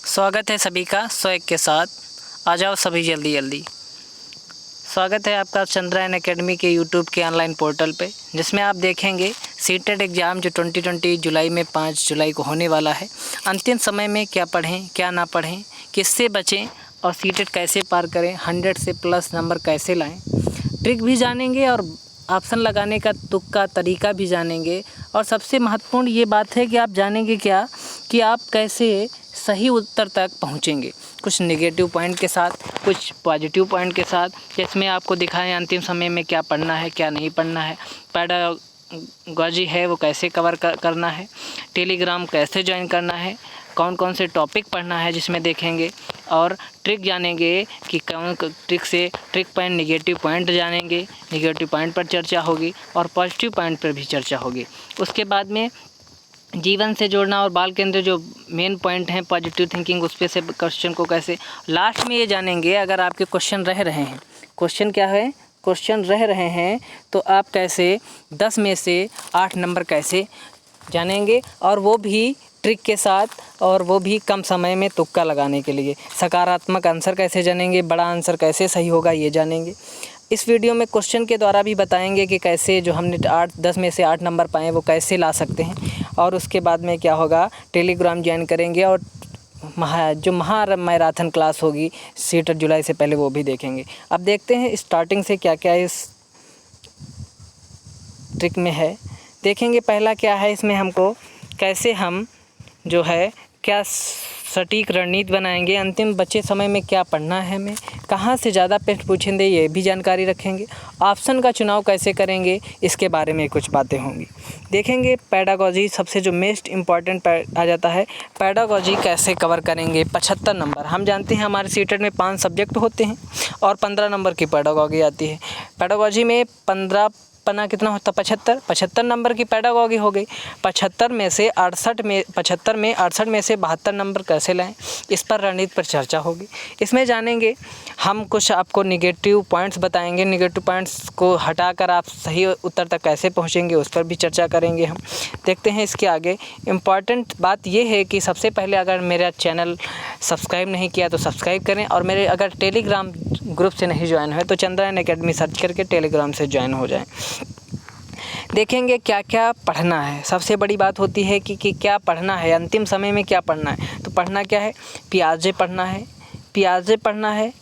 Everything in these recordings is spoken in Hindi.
स्वागत है सभी का 101 के साथ। आ जाओ सभी जल्दी जल्दी। स्वागत है आपका चंद्रयान एकेडमी के यूट्यूब के ऑनलाइन पोर्टल पे, जिसमें आप देखेंगे सीटेट एग्ज़ाम जो 2020 जुलाई में 5 जुलाई को होने वाला है। अंतिम समय में क्या पढ़ें क्या ना पढ़ें, किससे बचें और सीटेट कैसे पार करें, 100 से प्लस नंबर कैसे लाएँ, ट्रिक भी जानेंगे और ऑप्शन लगाने का तुक्का तरीका भी जानेंगे। और सबसे महत्वपूर्ण ये बात है कि आप जानेंगे क्या कि आप कैसे सही उत्तर तक पहुंचेंगे, कुछ नेगेटिव पॉइंट के साथ, कुछ पॉजिटिव पॉइंट के साथ, जिसमें आपको दिखाएं अंतिम समय में क्या पढ़ना है क्या नहीं पढ़ना है, पेडागॉजी है वो कैसे कवर करना है, टेलीग्राम कैसे ज्वाइन करना है, कौन कौन से टॉपिक पढ़ना है जिसमें देखेंगे, और ट्रिक जानेंगे कि कौन ट्रिक से ट्रिक पॉइंट नेगेटिव पॉइंट जानेंगे, नेगेटिव पॉइंट पर चर्चा होगी और पॉजिटिव पॉइंट पर भी चर्चा होगी। उसके बाद में जीवन से जोड़ना और बाल केंद्र जो मेन पॉइंट हैं पॉजिटिव थिंकिंग, उस पर से क्वेश्चन को कैसे, लास्ट में ये जानेंगे अगर आपके क्वेश्चन रह रहे हैं, क्वेश्चन क्या है, क्वेश्चन रह रहे हैं तो आप कैसे 10 में से 8 नंबर कैसे जानेंगे, और वो भी ट्रिक के साथ, और वो भी कम समय में तुक्का लगाने के लिए। सकारात्मक आंसर कैसे जानेंगे, बड़ा आंसर कैसे सही होगा ये जानेंगे। इस वीडियो में क्वेश्चन के द्वारा भी बताएंगे कि कैसे जो हमने 10 में से 8 नंबर पाए वो कैसे ला सकते हैं। और उसके बाद में क्या होगा, टेलीग्राम ज्वाइन करेंगे और जो मैराथन क्लास होगी सीटेट जुलाई से पहले वो भी देखेंगे। अब देखते हैं स्टार्टिंग से क्या क्या इस ट्रिक में है। देखेंगे पहला क्या है इसमें, हमको कैसे हम जो है क्या सटीक रणनीति बनाएंगे, अंतिम बचे समय में क्या पढ़ना है, हमें कहाँ से ज़्यादा प्रश्न पूछेंगे ये भी जानकारी रखेंगे। ऑप्शन का चुनाव कैसे करेंगे इसके बारे में कुछ बातें होंगी। देखेंगे पेडागॉजी सबसे जो मोस्ट इम्पॉर्टेंट आ जाता है, पेडागॉजी कैसे कवर करेंगे। 75 नंबर हम जानते हैं हमारे सीटेट में 5 सब्जेक्ट होते हैं और 15 नंबर की पेडागॉजी आती है। पेडागॉजी में 15 पन्ना कितना होता, 75 नंबर की पेडागॉजी हो गई। 75 में से 68 में से 72 नंबर कैसे लाएं, इस पर रणनीति पर चर्चा होगी। इसमें जानेंगे हम, कुछ आपको निगेटिव पॉइंट्स बताएंगे, निगेटिव पॉइंट्स को हटाकर आप सही उत्तर तक कैसे पहुंचेंगे उस पर भी चर्चा करेंगे हम। देखते हैं इसके आगे। इम्पॉर्टेंट बात यह है कि सबसे पहले अगर मेरा चैनल सब्सक्राइब नहीं किया तो सब्सक्राइब करें, और मेरे अगर टेलीग्राम ग्रुप से नहीं ज्वाइन हुए तो चंद्रयान एकेडमी सर्च करके टेलीग्राम से ज्वाइन हो जाएं। देखेंगे क्या क्या पढ़ना है। सबसे बड़ी बात होती है कि क्या पढ़ना है, अंतिम समय में क्या पढ़ना है। तो पढ़ना क्या है, पियाजे पढ़ना है,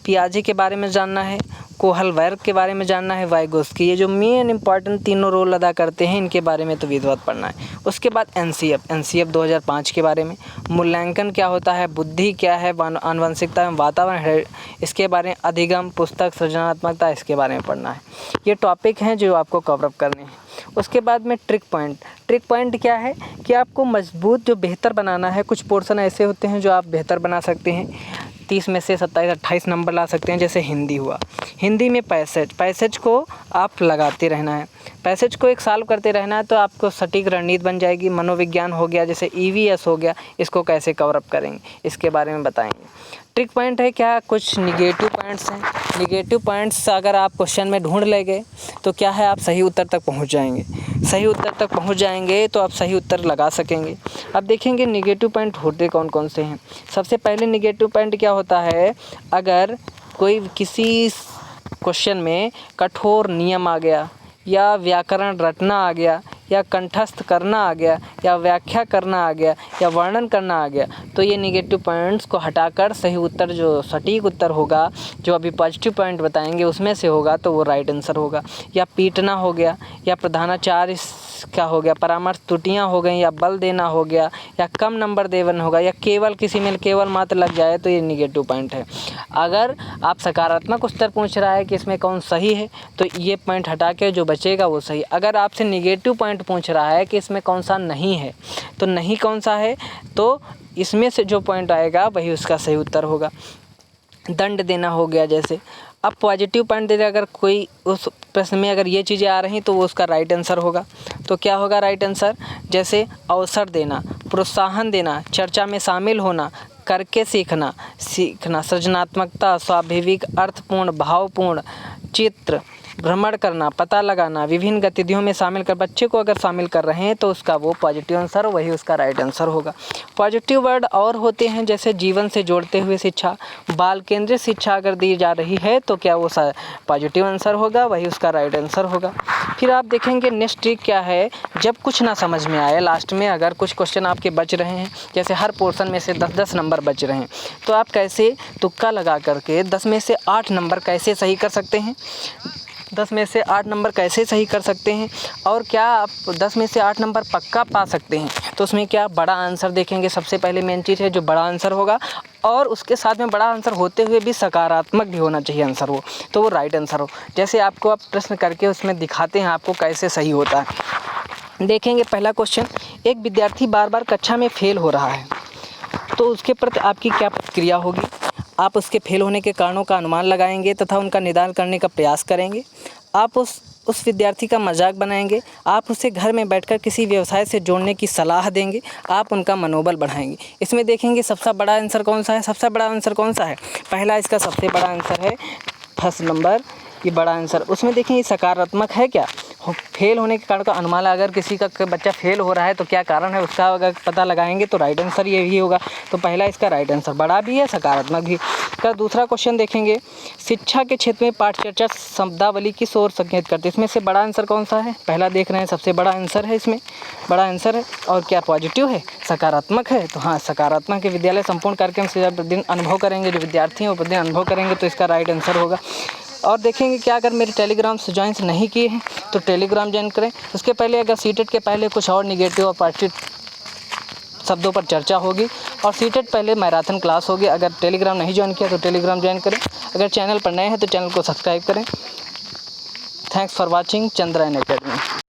पियाजे के बारे में जानना है, कोहल वर्ग के बारे में जानना है, वाइगोस्की, ये जो मेन इंपॉर्टेंट तीनों रोल अदा करते हैं इनके बारे में तो विधिवत पढ़ना है। उसके बाद एनसीएफ 2005 के बारे में, मूल्यांकन क्या होता है, बुद्धि क्या है, आनुवंशिकता एवं वातावरण है, इसके बारे में, अधिगम, पुस्तक, सृजनात्मकता, इसके बारे में पढ़ना है। ये टॉपिक हैं जो आपको कवर अप करने हैं। उसके बाद में ट्रिक पॉइंट क्या है कि आपको मजबूत जो बेहतर बनाना है। कुछ पोर्शन ऐसे होते हैं जो आप बेहतर बना सकते हैं, 30 में से 27-28 नंबर ला सकते हैं। जैसे हिंदी हुआ, हिंदी में पैसेज को आप लगाते रहना है, पैसेज को एक सॉल्व करते रहना है तो आपको सटीक रणनीति बन जाएगी। मनोविज्ञान हो गया, जैसे ईवीएस हो गया, इसको कैसे कवर अप करेंगे इसके बारे में बताएंगे। ट्रिक पॉइंट है क्या, कुछ निगेटिव पॉइंट्स हैं। निगेटिव पॉइंट्स अगर आप क्वेश्चन में ढूंढ लेंगे तो क्या है, आप सही उत्तर तक पहुंच जाएंगे। सही उत्तर तक पहुंच जाएंगे तो आप सही उत्तर लगा सकेंगे। अब देखेंगे निगेटिव पॉइंट होते कौन कौन से हैं। सबसे पहले निगेटिव पॉइंट क्या होता है, अगर कोई किसी क्वेश्चन में कठोर नियम आ गया, या व्याकरण रटना आ गया, या कंठस्थ करना आ गया, या व्याख्या करना आ गया, या वर्णन करना आ गया, तो ये निगेटिव पॉइंट्स को हटाकर सही उत्तर जो सटीक उत्तर होगा, जो अभी पॉजिटिव पॉइंट बताएंगे उसमें से होगा तो वो राइट आंसर होगा। या पीटना हो गया, या प्रधानाचार्य क्या हो गया, परामर्श त्रुटियाँ हो गई, या बल देना हो गया, या कम नंबर देना होगा, या केवल किसी में केवल मात्र लग जाए तो ये निगेटिव पॉइंट है। अगर आप सकारात्मक उत्तर पूछ रहा है कि इसमें कौन सही है तो ये पॉइंट हटा के जो बचेगा वो सही। अगर आपसे निगेटिव पॉइंट पूछ रहा है कि इसमें कौन सा नहीं है तो नहीं कौन सा है, तो इसमें से जो पॉइंट आएगा वही उसका सही उत्तर होगा। दंड देना हो गया जैसे, अब पॉजिटिव पॉइंट दे रहे, अगर कोई उस प्रश्न में अगर ये चीज़ें आ रही तो वो उसका राइट आंसर होगा। तो क्या होगा राइट आंसर, जैसे अवसर देना, प्रोत्साहन देना, चर्चा में शामिल होना, करके सीखना, सृजनात्मकता, स्वाभाविक, अर्थपूर्ण, भावपूर्ण, चित्र, भ्रमण करना, पता लगाना, विभिन्न गतिविधियों में शामिल कर, बच्चे को अगर शामिल कर रहे हैं तो उसका वो पॉजिटिव आंसर, वही उसका राइट आंसर होगा। पॉजिटिव वर्ड और होते हैं जैसे जीवन से जोड़ते हुए शिक्षा, बाल केंद्रित शिक्षा अगर दी जा रही है तो क्या वो पॉजिटिव आंसर होगा, वही उसका राइट आंसर होगा। फिर आप देखेंगे नेक्स्ट ट्रिक क्या है, जब कुछ ना समझ में आए, लास्ट में अगर कुछ क्वेश्चन आपके बच रहे हैं, जैसे हर पोर्शन में से 10-10 नंबर बच रहे हैं, तो आप कैसे तुक्का लगा करके 10 में से 8 नंबर कैसे सही कर सकते हैं, 10 में से 8 नंबर कैसे सही कर सकते हैं, और क्या आप 10 में से 8 नंबर पक्का पा सकते हैं। तो उसमें क्या बड़ा आंसर देखेंगे, सबसे पहले मेन चीज़ है जो बड़ा आंसर होगा, और उसके साथ में बड़ा आंसर होते हुए भी सकारात्मक भी होना चाहिए आंसर वो, तो वो राइट आंसर हो। जैसे आपको आप प्रश्न करके उसमें दिखाते हैं आपको कैसे सही होता है। देखेंगे पहला क्वेश्चन, एक विद्यार्थी बार बार कक्षा में फेल हो रहा है, तो उसके प्रति आपकी क्या प्रतिक्रिया होगी। आप उसके फेल होने के कारणों का अनुमान लगाएंगे तथा उनका निदान करने का प्रयास करेंगे। आप उस विद्यार्थी का मजाक बनाएंगे। आप उसे घर में बैठकर किसी व्यवसाय से जोड़ने की सलाह देंगे। आप उनका मनोबल बढ़ाएंगे। इसमें देखेंगे सबसे बड़ा आंसर कौन सा है, सबसे बड़ा आंसर कौन सा है, पहला इसका सबसे बड़ा आंसर है फर्स्ट नंबर, ये बड़ा आंसर। उसमें देखिए ये सकारात्मक है क्या, फेल होने के कारण का अनुमान, अगर किसी का बच्चा फेल हो रहा है तो क्या कारण है उसका अगर पता लगाएंगे तो राइट आंसर ये ही होगा। तो पहला इसका राइट आंसर बड़ा भी है, सकारात्मक भी। का दूसरा क्वेश्चन देखेंगे, शिक्षा के क्षेत्र में पाठ चर्चा शब्दावली किस ओर संकेत करती है। इसमें से बड़ा आंसर कौन सा है, पहला देख रहे हैं सबसे बड़ा आंसर है, इसमें बड़ा आंसर है। और क्या पॉजिटिव है, सकारात्मक है, तो हाँ सकारात्मक है। विद्यालय संपूर्ण कार्यक्रम से जब दिन अनुभव करेंगे, जो विद्यार्थी हैं वो दिन अनुभव करेंगे, तो इसका राइट आंसर होगा। और देखेंगे क्या, अगर मेरे टेलीग्राम से ज्वाइन नहीं किए हैं तो टेलीग्राम ज्वाइन करें। उसके पहले अगर सीटेट के पहले कुछ और निगेटिव और पॉजिटिव शब्दों पर चर्चा होगी, और सीटेट पहले मैराथन क्लास होगी। अगर टेलीग्राम नहीं ज्वाइन किया तो टेलीग्राम ज्वाइन करें। अगर चैनल पर नए हैं तो चैनल को सब्सक्राइब करें। Thanks for watching Chandrayaan academy.